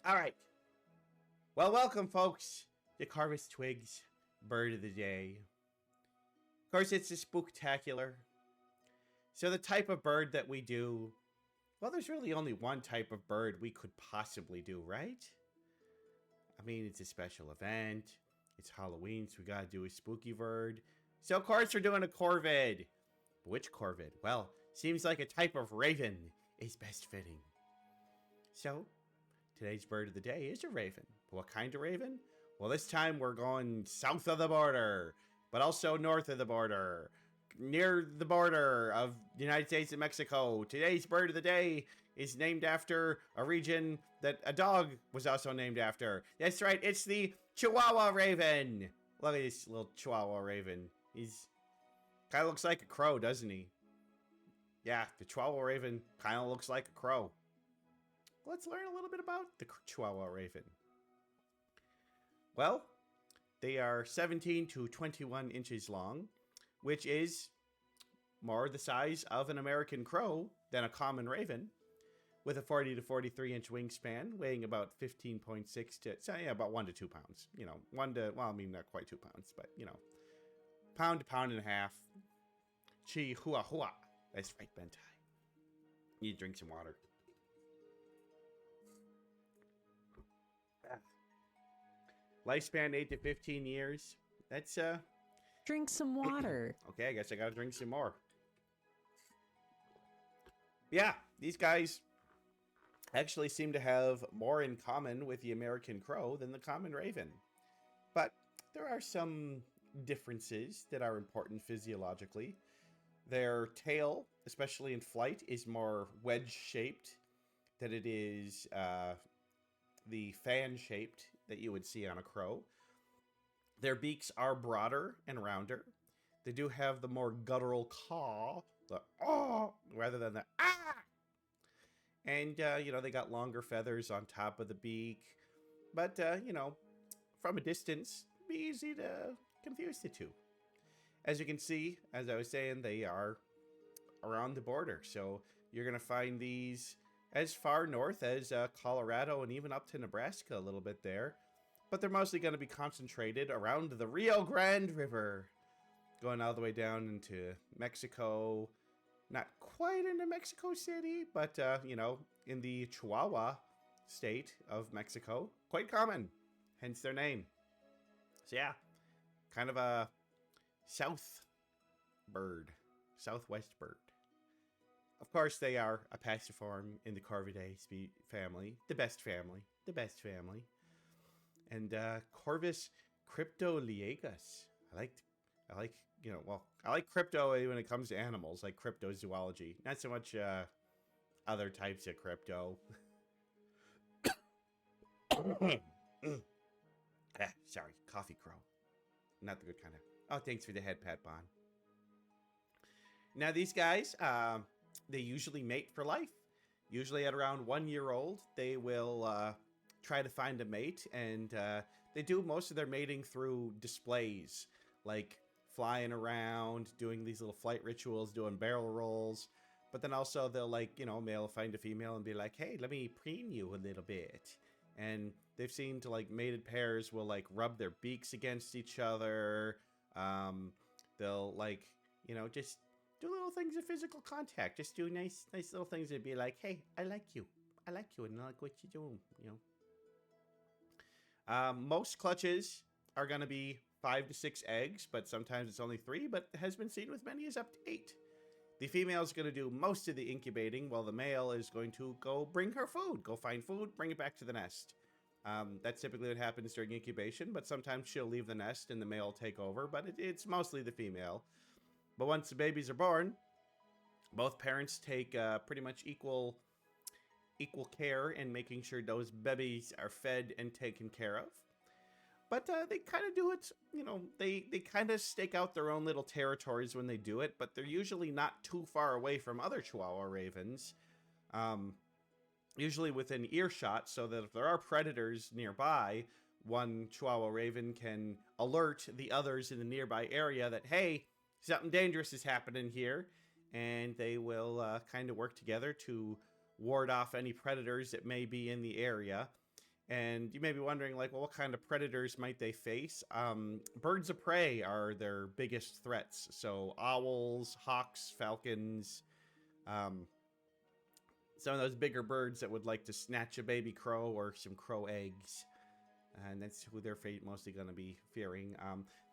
All right. Well, welcome, folks, to Carvis Twig's Bird of the Day. Of course, it's a spooktacular. So the type of bird that we do, well, there's really only one type of bird we could possibly do, right? I mean, it's a special event. It's Halloween, so we gotta do a spooky bird. So, of course, we're doing a corvid. Which corvid? Well, seems like a type of raven is best fitting. So, today's bird of the day is a raven. What kind of raven? Well, this time we're going south of the border, but also north of the border, near the border of the United States and Mexico. Today's bird of the day is named after a region that a dog was also named after. That's right, it's the Chihuahua raven. Look at this little Chihuahua raven. He's kind of looks like a crow, doesn't he? Yeah, the Chihuahua raven kind of looks like a crow. Let's learn a little bit about the Chihuahua raven. Well, they are 17 to 21 inches long, which is more the size of an American crow than a common raven, with a 40 to 43 inch wingspan, weighing about 15.6 to, so yeah, about 1 to 2 pounds. You know, not quite 2 pounds, but, pound to pound and a half. Chihuahua. That's right, Bentai. You drink some water. Lifespan 8 to 15 years. That's Drink some water. okay, I guess I gotta drink some more. Yeah, these guys actually seem to have more in common with the American crow than the common raven. But there are some differences that are important physiologically. Their tail, especially in flight, is more wedge-shaped than it is the fan-shaped that you would see on a crow. Their beaks are broader and rounder. They do have the more guttural caw, the ah, rather than the ah. And, they got longer feathers on top of the beak. But, from a distance, it'd be easy to confuse the two. As you can see, as I was saying, they are around the border. So you're going to find these as far north as Colorado and even up to Nebraska a little bit there. But they're mostly going to be concentrated around the Rio Grande River, going all the way down into Mexico. Not quite into Mexico City, but, in the Chihuahua state of Mexico. Quite common, hence their name. So yeah, kind of a southwest bird. Of course, they are a pastiform in the Corvidae family, the best family. And Corvus cryptoliegus. I like crypto when it comes to animals, like cryptozoology. Not so much other types of crypto. Sorry, coffee crow. Not the good kind of. Oh, thanks for the head pat, Bon. Now, these guys, they usually mate for life. Usually at around 1 year old, they will try to find a mate, and they do most of their mating through displays, like flying around, doing these little flight rituals, doing barrel rolls. But then also they'll, male find a female and be like, hey, let me preen you a little bit. And they've seen to, mated pairs will, rub their beaks against each other. They'll, just do little things of physical contact. Just do nice little things and be like, hey, I like you, and I like what you're doing, Most clutches are going to be 5 to 6 eggs, but sometimes it's only 3, but has been seen with many as up to 8. The female is going to do most of the incubating, while the male is going to go bring her food, go find food, bring it back to the nest. That's typically what happens during incubation, but sometimes she'll leave the nest and the male will take over, but it's mostly the female. But once the babies are born, both parents take pretty much equal care in making sure those babies are fed and taken care of. But they kind of do it, they kind of stake out their own little territories when they do it, but they're usually not too far away from other Chihuahua ravens. Usually within earshot, so that if there are predators nearby, one Chihuahua raven can alert the others in the nearby area that, hey, something dangerous is happening here, and they will kind of work together to ward off any predators that may be in the area. And you may be wondering, like, well, what kind of predators might they face? Birds of prey are their biggest threats. So owls, hawks, falcons, um, some of those bigger birds that would like to snatch a baby crow or some crow eggs. And that's who they're mostly going to be fearing.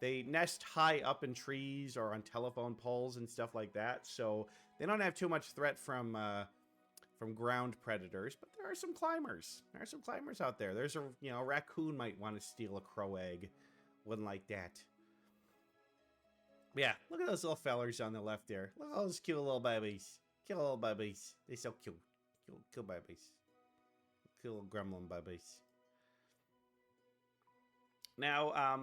They nest high up in trees or on telephone poles and stuff like that, so they don't have too much threat from ground predators. But there are some climbers. There are some climbers out there. There's a raccoon might want to steal a crow egg. Wouldn't like that. But yeah, look at those little fellers on the left there. Look at those cute little babies. Cute little babies. They're so cute. Cute babies. Cute little gremlin babies. Now,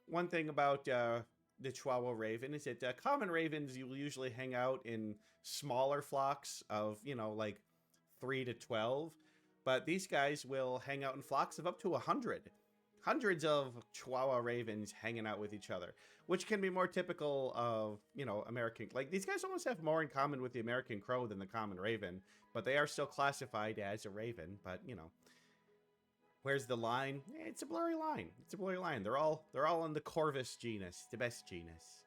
one thing about the Chihuahua raven is that common ravens will usually hang out in smaller flocks of, like 3 to 12. But these guys will hang out in flocks of up to 100. Hundreds of Chihuahua ravens hanging out with each other, which can be more typical of, American. Like, these guys almost have more in common with the American crow than the common raven, but they are still classified as a raven. But, where's the line? It's a blurry line. It's a blurry line. They're all in the Corvus genus, the best genus.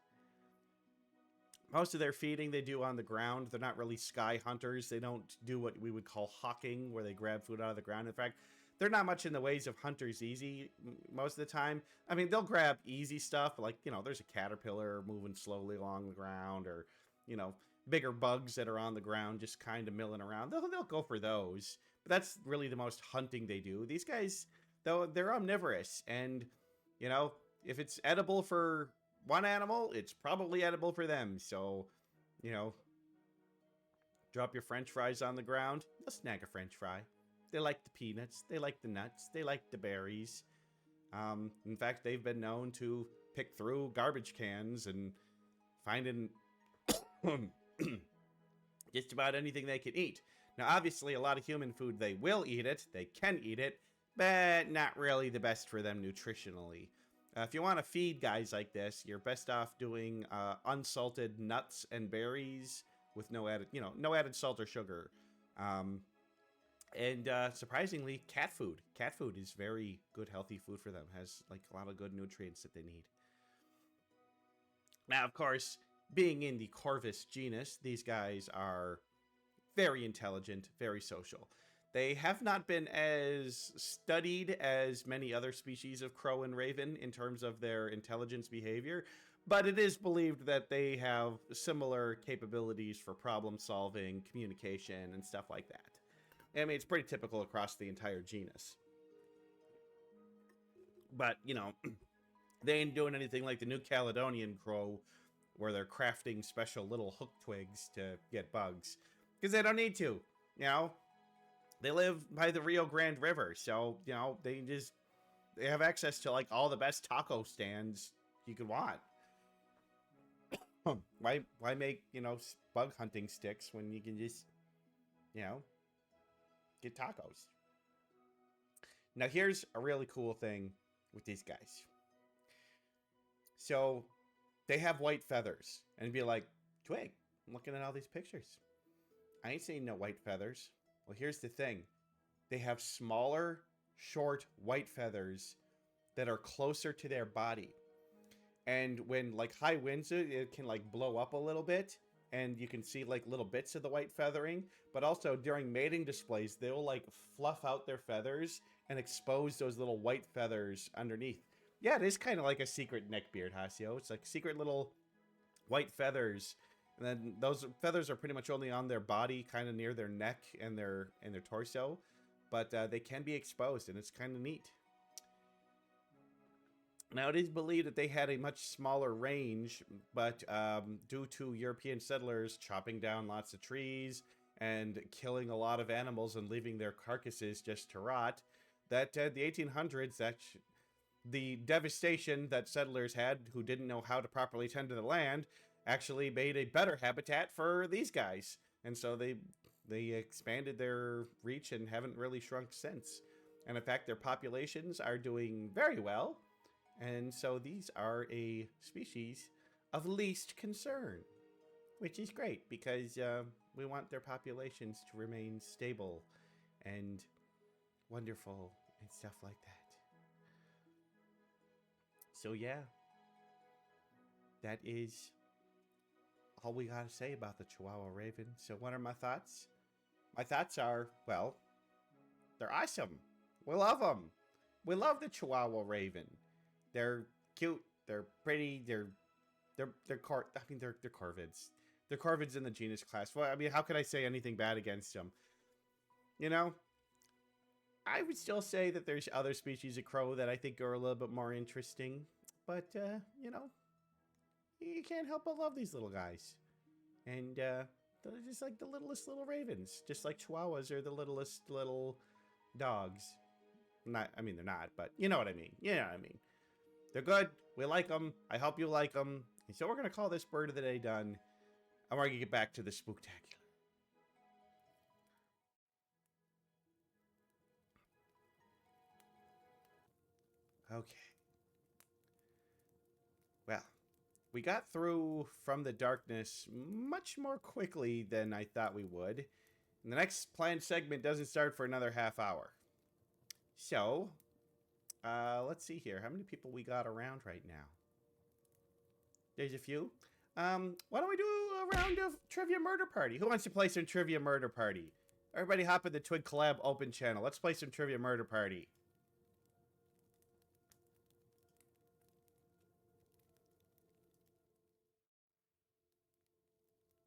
Most of their feeding they do on the ground. They're not really sky hunters. They don't do what we would call hawking, where they grab food out of the ground. In fact, they're not much in the ways of hunters easy most of the time. I mean, they'll grab easy stuff, like, there's a caterpillar moving slowly along the ground, or, bigger bugs that are on the ground just kind of milling around. They'll go for those. But that's really the most hunting they do. These guys, though, they're omnivorous. And, if it's edible for one animal, it's probably edible for them. So, drop your french fries on the ground, they'll snag a french fry. They like the peanuts. They like the nuts. They like the berries. In fact, they've been known to pick through garbage cans and finding just about anything they can eat. Now, obviously, a lot of human food, they will eat it. They can eat it, but not really the best for them nutritionally. If you want to feed guys like this, you're best off doing unsalted nuts and berries with no added salt or sugar. And surprisingly, cat food. Cat food is very good, healthy food for them. Has like a lot of good nutrients that they need. Now, of course, being in the Corvus genus, these guys are very intelligent, very social. They have not been as studied as many other species of crow and raven in terms of their intelligence behavior, but it is believed that they have similar capabilities for problem solving, communication, and stuff like that. I mean, it's pretty typical across the entire genus. But, they ain't doing anything like the New Caledonian crow, where they're crafting special little hook twigs to get bugs. Because they don't need to, They live by the Rio Grande River, so, they have access to, like, all the best taco stands you could want. Why make, bug hunting sticks when you can just, get tacos? Now, here's a really cool thing with these guys. So, they have white feathers. And you'd be like, Twig, I'm looking at all these pictures. I ain't seeing no white feathers. Well, here's the thing. They have smaller, short, white feathers that are closer to their body. And when, like, high winds, it can, like, blow up a little bit. And you can see, like, little bits of the white feathering. But also, during mating displays, they'll, like, fluff out their feathers and expose those little white feathers underneath. Yeah, it is kind of like a secret neckbeard, Hasio. It's like secret little white feathers. And then those feathers are pretty much only on their body, kind of near their neck and their torso. But they can be exposed, and it's kind of neat. Now, it is believed that they had a much smaller range, but due to European settlers chopping down lots of trees and killing a lot of animals and leaving their carcasses just to rot, that the 1800s, the devastation that settlers had who didn't know how to properly tend to the land actually made a better habitat for these guys. And so they expanded their reach and haven't really shrunk since. And in fact, their populations are doing very well. And so these are a species of least concern, which is great because we want their populations to remain stable and wonderful and stuff like that. So yeah, that is all we gotta say about the Chihuahua Raven. So what are my thoughts? My thoughts are, well, they're awesome. We love them. We love the Chihuahua Raven. They're cute. They're pretty. They're corvids. They're corvids in the genus class. Well, I mean, how could I say anything bad against them? You know, I would still say that there's other species of crow that I think are a little bit more interesting. But, you know, you can't help but love these little guys. And they're just like the littlest little ravens. Just like Chihuahuas are the littlest little dogs. I mean, they're not, but you know what I mean. You know what I mean. They're good. We like them. I hope you like them. And so we're going to call this bird of the day done. And we're going to get back to the spooktacular. Okay. Well, we got through from the darkness much more quickly than I thought we would. And the next planned segment doesn't start for another half hour. So, let's see here. How many people we got around right now? There's a few. Why don't we do a round of Trivia Murder Party? Who wants to play some Trivia Murder Party? Everybody hop in the Twig Collab open channel. Let's play some Trivia Murder Party.